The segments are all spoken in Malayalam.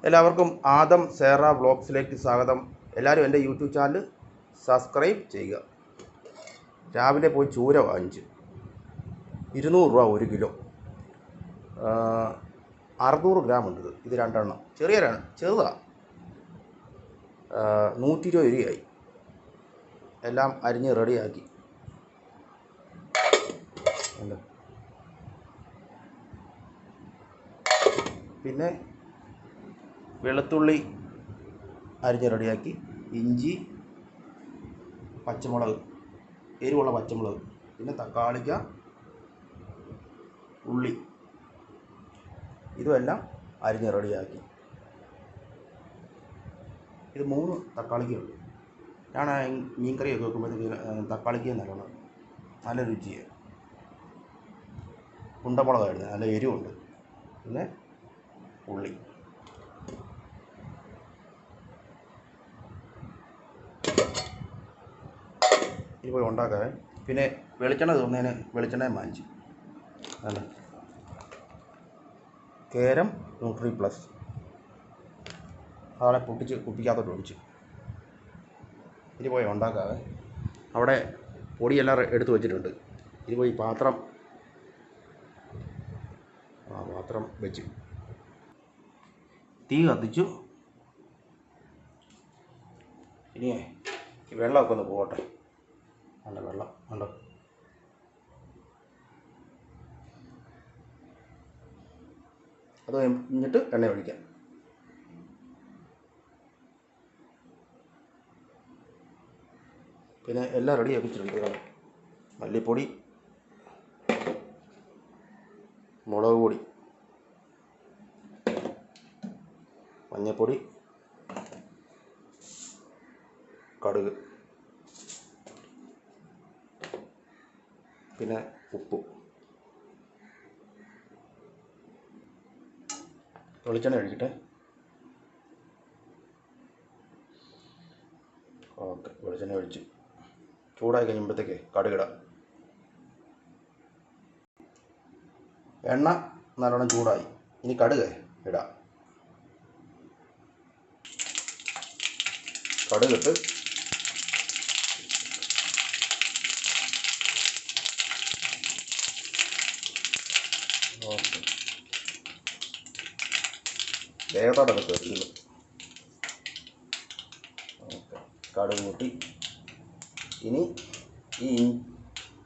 എല്ലാവർക്കും ആദം സേറ വ്ളോഗ്സിലേക്ക് സ്വാഗതം. എല്ലാവരും എൻ്റെ യൂട്യൂബ് ചാനൽ സബ്സ്ക്രൈബ് ചെയ്യുക. രാവിലെ പോയി ചൂര വാങ്ങിച്ച് 200 രൂപ 1 കിലോ, 600 ഗ്രാം ഉണ്ട്. ഇത് രണ്ടെണ്ണം ചെറുതാണ്, 120 രൂപയായി. എല്ലാം അരിഞ്ഞ് റെഡിയാക്കി. പിന്നെ വെളുത്തുള്ളി അരിഞ്ഞ് റെഡിയാക്കി, ഇഞ്ചി, പച്ചമുളക്, എരിവുള്ള പച്ചമുളക്, പിന്നെ തക്കാളിക്ക, ഉള്ളി, ഇതുമെല്ലാം അരിഞ്ഞ് റെഡിയാക്കി. ഇത് 3 തക്കാളിക്കുണ്ട്. ഞാൻ മീൻകറിയൊക്കെ വെക്കുമ്പോഴത്തേക്ക് തക്കാളിക്ക നല്ലോണം നല്ല രുചിയാണ്. ഉണ്ടമുളകായിരുന്നു, നല്ല എരിവുണ്ട്. പിന്നെ ഉള്ളി, ഇത് പോയി ഉണ്ടാക്കാതെ. പിന്നെ വെളിച്ചെണ്ണ തീർന്നതിന് വെളിച്ചെണ്ണ വാങ്ങിച്ചു. അല്ല, കേരം ന്യൂട്രി പ്ലസ് അതാണ് പൊട്ടിച്ച് കുപ്പിക്കകത്തോട്ട് ഒഴിച്ച്. ഇത് പോയി ഉണ്ടാക്കാതെ. അവിടെ പൊടിയെല്ലാം എടുത്ത് വെച്ചിട്ടുണ്ട്. ഇത് പോയി പാത്രം വെച്ച് തീ കത്തിച്ചു. ഇനിയേ ഈ വെള്ളമൊക്കെ ഒന്ന് പോകട്ടെ. നല്ല വെള്ളം ഉണ്ടോ? അത് കഴിഞ്ഞിട്ട് എണ്ണ ഒഴിക്കാം. പിന്നെ എല്ലാം റെഡി ആക്കിച്ചിട്ടുണ്ട്. മല്ലിപ്പൊടി, മുളക് പൊടി, മഞ്ഞൾപ്പൊടി, കടുക്, പിന്നെ ഉപ്പ്. വെളിച്ചെണ്ണ ഒഴിക്കട്ടെ. ഓക്കെ, വെളിച്ചെണ്ണ ഒഴിച്ച് ചൂടായി കഴിയുമ്പോഴത്തേക്ക് കടുകിടാം. എണ്ണ നല്ലോണം ചൂടായി. ഇനി കടുക് ഇടാം. കടുകിട്ട് വേഗത്തോടെ കയറിയുള്ളൂ. ഓക്കെ, കടുക് കൂട്ടി. ഇനി ഈ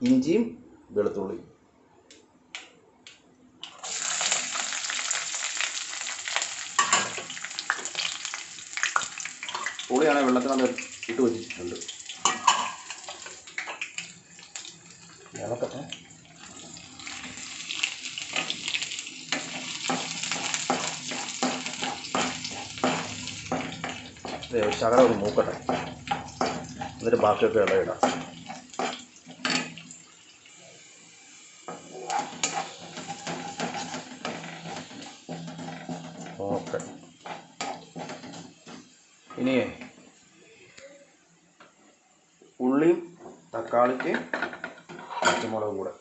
ഇഞ്ചിയും വെളുത്തുള്ളി പുളിയാണെങ്കിൽ വെള്ളത്തിനകത്ത് ഇട്ട് വെച്ചിട്ടുണ്ട്. ഇളക്കട്ടെ. ശകലം ഒന്ന് മൂക്കട്ടെ, എന്നിട്ട് ബാക്കിയൊക്കെ ഇളയിടാം. ഓക്കെ, ഇനിയേ ഉള്ളിയും തക്കാളിക്ക് പച്ചമുളകും കൂടെ.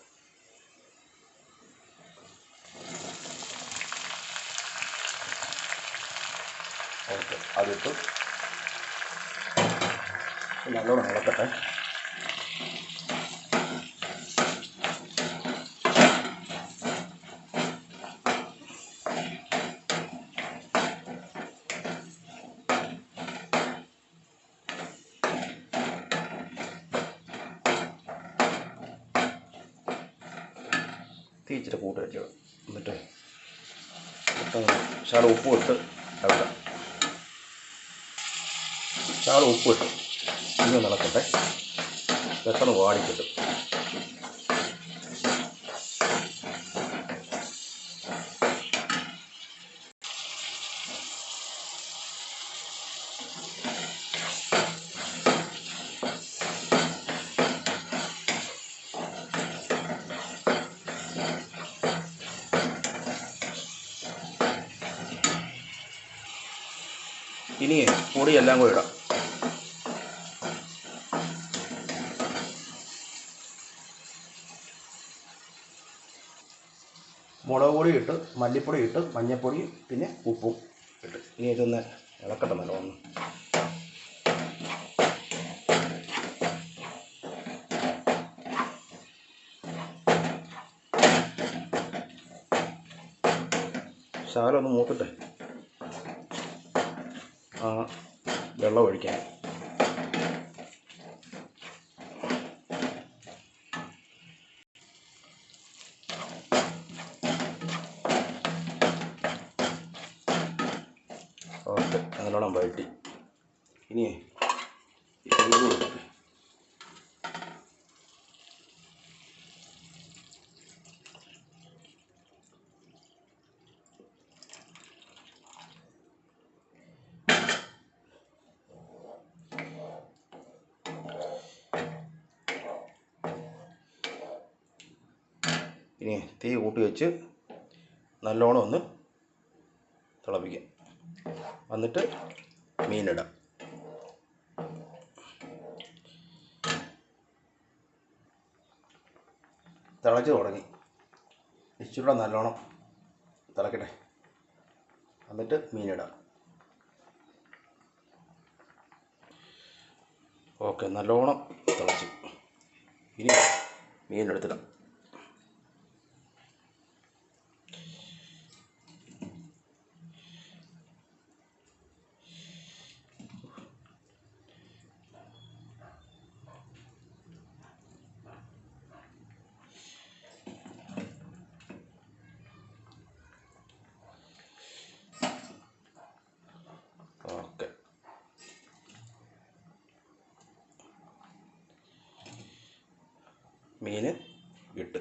ഓക്കെ, അതിട്ട് നല്ലോണം ഇളക്കട്ടെ. തീ ഇച്ചിരി കൂട്ടി വെക്കുക. എന്നിട്ട് ശകലം ഉപ്പ് ഇട്ട് ഇളക്കാം. ശകലം ഉപ്പ് ഇട്ട് ഇനി ഒന്ന് ഇളക്കട്ടെ. പെട്ടെന്ന് വാടിക്കിട്ടും. ഇനി പൊടിയെല്ലാം കൂടി ഇടാം. മുളക് പൊടി ഇട്ട്, മല്ലിപ്പൊടി ഇട്ട്, മഞ്ഞൾപ്പൊടി, പിന്നെ ഉപ്പും ഇട്ട് ഇനി ഇതൊന്ന് ഇളക്കട്ടെ നല്ലോണം. ശകലം ഒന്ന് മൂക്കട്ടെ, വെള്ളം ഒഴിക്കാൻ. ഓക്കെ, നല്ലോണം വഴറ്റി. ഇനി തീ കൂട്ടി വെച്ച് നല്ലോണം ഒന്ന് തിളപ്പിക്കാം. എന്നിട്ട് മീനിടാം. തിളച്ച് തുടങ്ങി, ഇച്ചിരി നല്ലോണം തിളക്കട്ടെ, എന്നിട്ട് മീനിടാം. ഓക്കെ, നല്ലോണം തിളച്ച്. ഇനി മീനെടുത്തിടാം. ഓക്കെ, മീൻ ഇട്ട്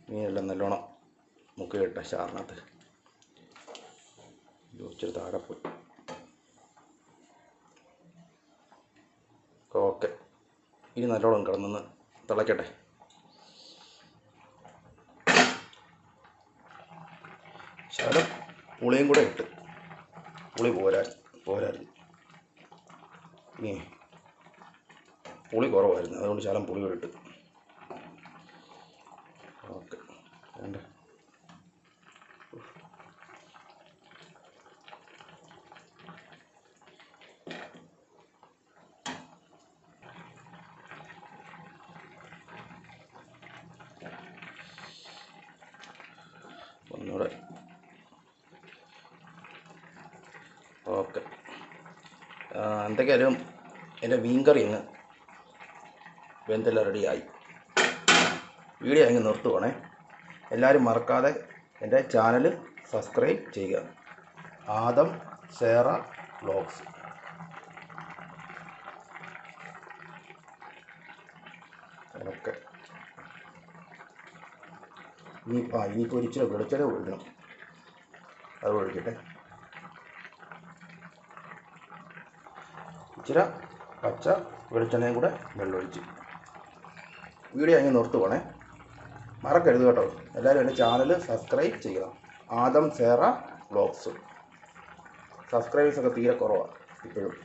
മീനെല്ലാം നല്ലോണം മുക്കിയിട്ട ചാറിനകത്ത് ഇച്ചിരി താഴെ പോയി. ഓക്കെ, ഇനി നല്ലോണം കിടന്നൊന്ന് തിളയ്ക്കട്ടെ. ശകലം പുളിയും കൂടെ ഇട്ട്, പുളി പോരായിരുന്നു. ഇനി പുളി കുറവായിരുന്നു, അതുകൊണ്ട് ശകലം പുളി കൂടെ ഇട്ട്. ഓക്കെ, വേണ്ട. ഒന്നുകൂടെ. ഓക്കെ, എന്തൊക്കെയായാലും എൻ്റെ മീൻകറി അങ്ങ് വെന്തെല്ലാം റെഡിയായി. വീഡിയോ അങ്ങ് നിർത്തുവാണേ. എല്ലാവരും മറക്കാതെ എൻ്റെ ചാനൽ സബ്സ്ക്രൈബ് ചെയ്യുക. ആദം സേറ വ്ലോഗ്സ്. ഓക്കെ, ഇനിയിപ്പോൾ ഒരിച്ചിരി വെളിച്ചെണ്ണ ഒഴിക്കണം, അത് ഒഴിക്കട്ടെ. ഇച്ചിരി പച്ച വെളിച്ചെണ്ണയും കൂടെ വെള്ളമൊഴിച്ച് വീഡിയോ അങ്ങ് നിർത്തുവാണേ. മറക്കരുത് കേട്ടോ. എല്ലാവരും എൻ്റെ ചാനൽ സബ്സ്ക്രൈബ് ചെയ്യുക. ആദം സേറ വ്ലോഗ്സ്. സബ്സ്ക്രൈബേഴ്സൊക്കെ തീരെ കുറവാണ് ഇപ്പോഴും.